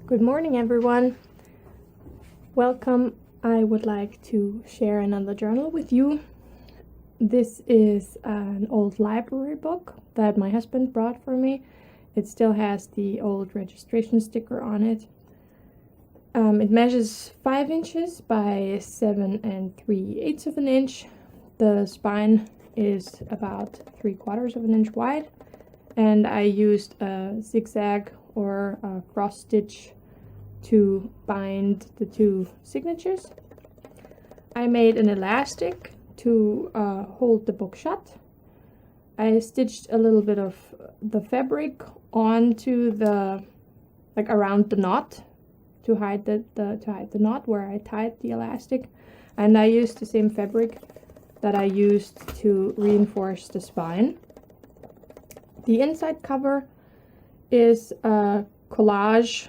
Good morning, everyone. Welcome. I would like to share another journal with you. This is an old library book that my husband brought for me. It still has the old registration sticker on it. It measures 5 inches by 7 3/8 of an inch. The spine is about 3/4 of an inch wide, and I used a zigzag or a cross stitch to bind the two signatures. I made an elastic to hold the book shut. I stitched a little bit of the fabric onto around the knot to hide the knot where I tied the elastic, and I used the same fabric that I used to reinforce the spine. The inside cover is a collage,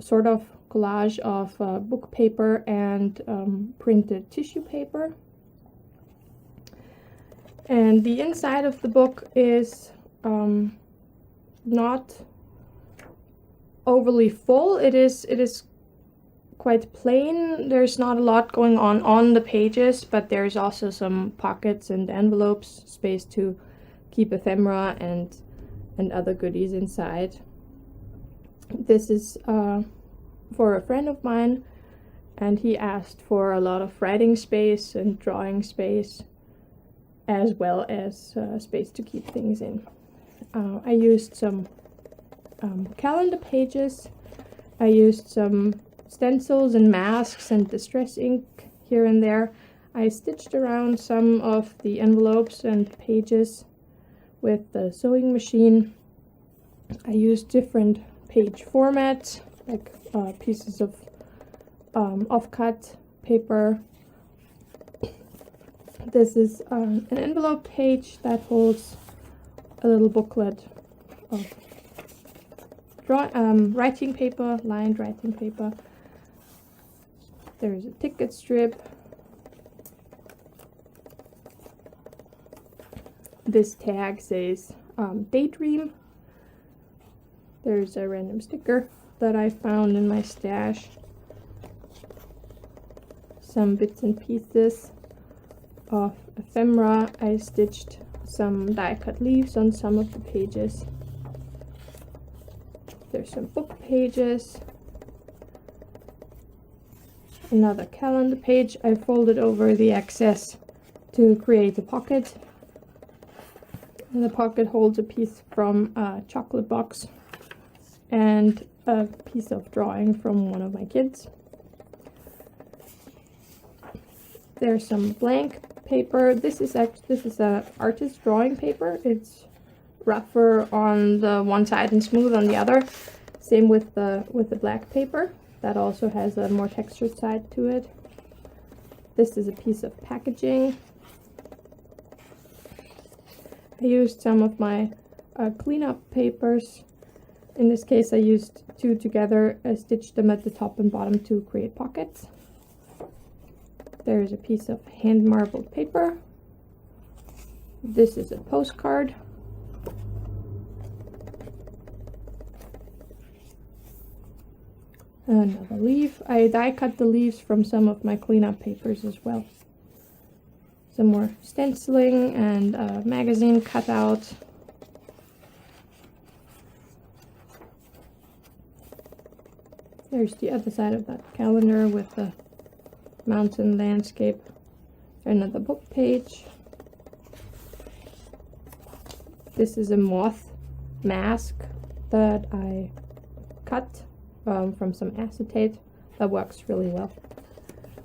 sort of collage of book paper and printed tissue paper. And the inside of the book is not overly full. It is quite plain. There's not a lot going on the pages, but there's also some pockets and envelopes, space to keep ephemera and other goodies inside. This is for a friend of mine, and he asked for a lot of writing space and drawing space, as well as space to keep things in. I used some calendar pages. I used some stencils and masks and distress ink here and there. I stitched around some of the envelopes and pages with the sewing machine. I used different page formats, like pieces of off-cut paper. This is an envelope page that holds a little booklet of writing paper, lined writing paper. There's a ticket strip. This tag says Daydream. There's a random sticker that I found in my stash. Some bits and pieces of ephemera. I stitched some die-cut leaves on some of the pages. There's some book pages. Another calendar page. I folded over the excess to create a pocket. And the pocket holds a piece from a chocolate box and a piece of drawing from one of my kids. There's some blank paper. This is a artist drawing paper. It's rougher on the one side and smooth on the other. Same with the black paper. That also has a more textured side to it. This is a piece of packaging. I used some of my cleanup papers. In this case, I used two together. I stitched them at the top and bottom to create pockets. There's a piece of hand marbled paper. This is a postcard. Another leaf. I die cut the leaves from some of my cleanup papers as well. Some more stenciling and a magazine cutout. There's the other side of that calendar with the mountain landscape. Another book page. This is a moth mask that I cut from some acetate. That works really well.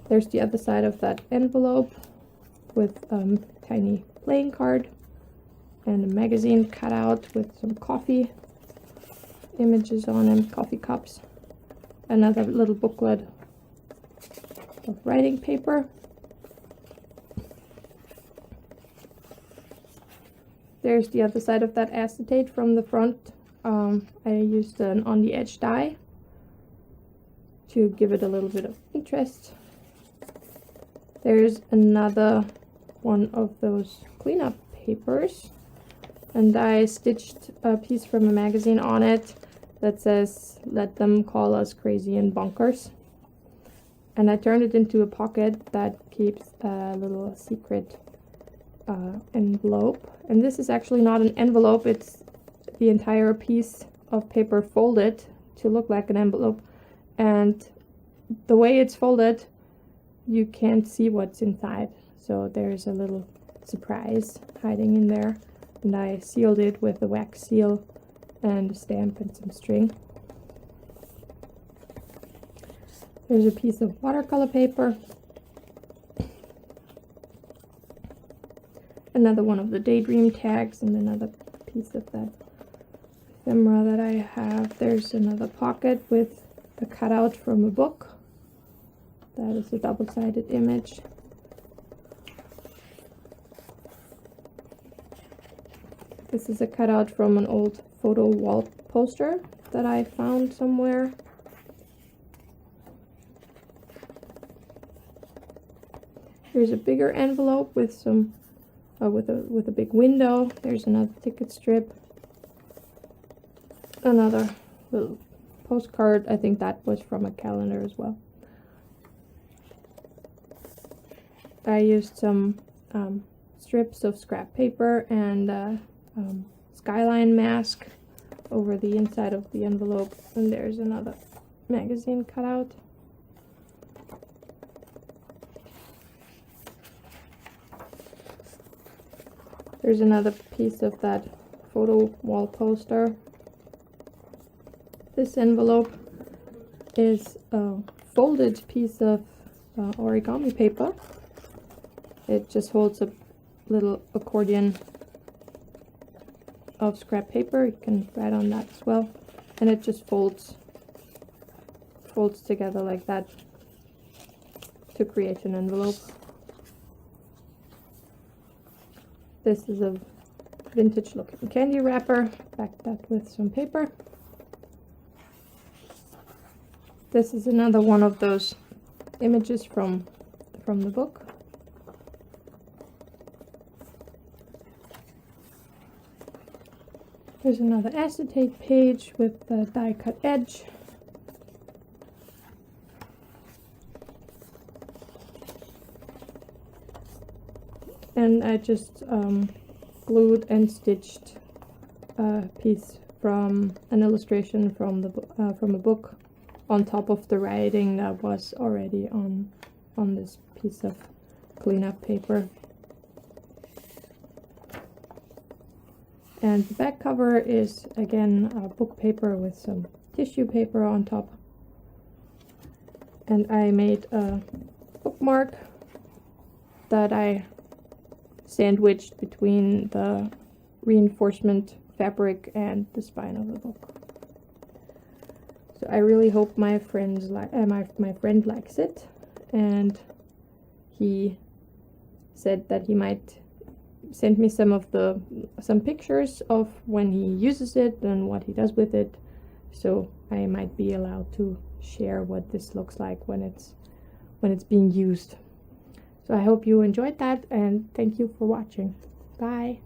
There's the other side of that envelope with tiny playing card and a magazine cutout with some coffee images on them, coffee cups. Another little booklet of writing paper. There's the other side of that acetate from the front. I used an on the edge die to give it a little bit of interest. There's another one of those cleanup papers, and I stitched a piece from a magazine on it. that says, "Let them call us crazy and bonkers." And I turned it into a pocket that keeps a little secret envelope. And this is actually not an envelope, it's the entire piece of paper folded to look like an envelope. And the way it's folded, you can't see what's inside. So there's a little surprise hiding in there. And I sealed it with a wax seal and a stamp and some string. There's a piece of watercolor paper. Another one of the Daydream tags and another piece of that ephemera that I have. There's another pocket with a cutout from a book. That is a double-sided image. This is a cutout from an old photo wall poster that I found somewhere. Here's a bigger envelope with some with a big window. There's another ticket strip. Another little postcard. I think that was from a calendar as well. I used some strips of scrap paper and skyline mask over the inside of the envelope. And there's another magazine cutout. There's another piece of that photo wall poster. This envelope is a folded piece of origami paper. It just holds a little accordion of scrap paper. You can write on that as well. And it just folds together like that to create an envelope. This is a vintage looking candy wrapper. Back that with some paper. This is another one of those images from the book. Here's another acetate page with the die cut edge. And I just glued and stitched a piece from an illustration from a book on top of the writing that was already on this piece of cleanup paper. And the back cover is again book paper with some tissue paper on top. And I made a bookmark that I sandwiched between the reinforcement fabric and the spine of the book. So I really hope my friend likes it, and he said that he might send me some pictures of when he uses it and what he does with it, so I might be allowed to share what this looks like when it's being used. So I hope you enjoyed that, and thank you for watching. Bye.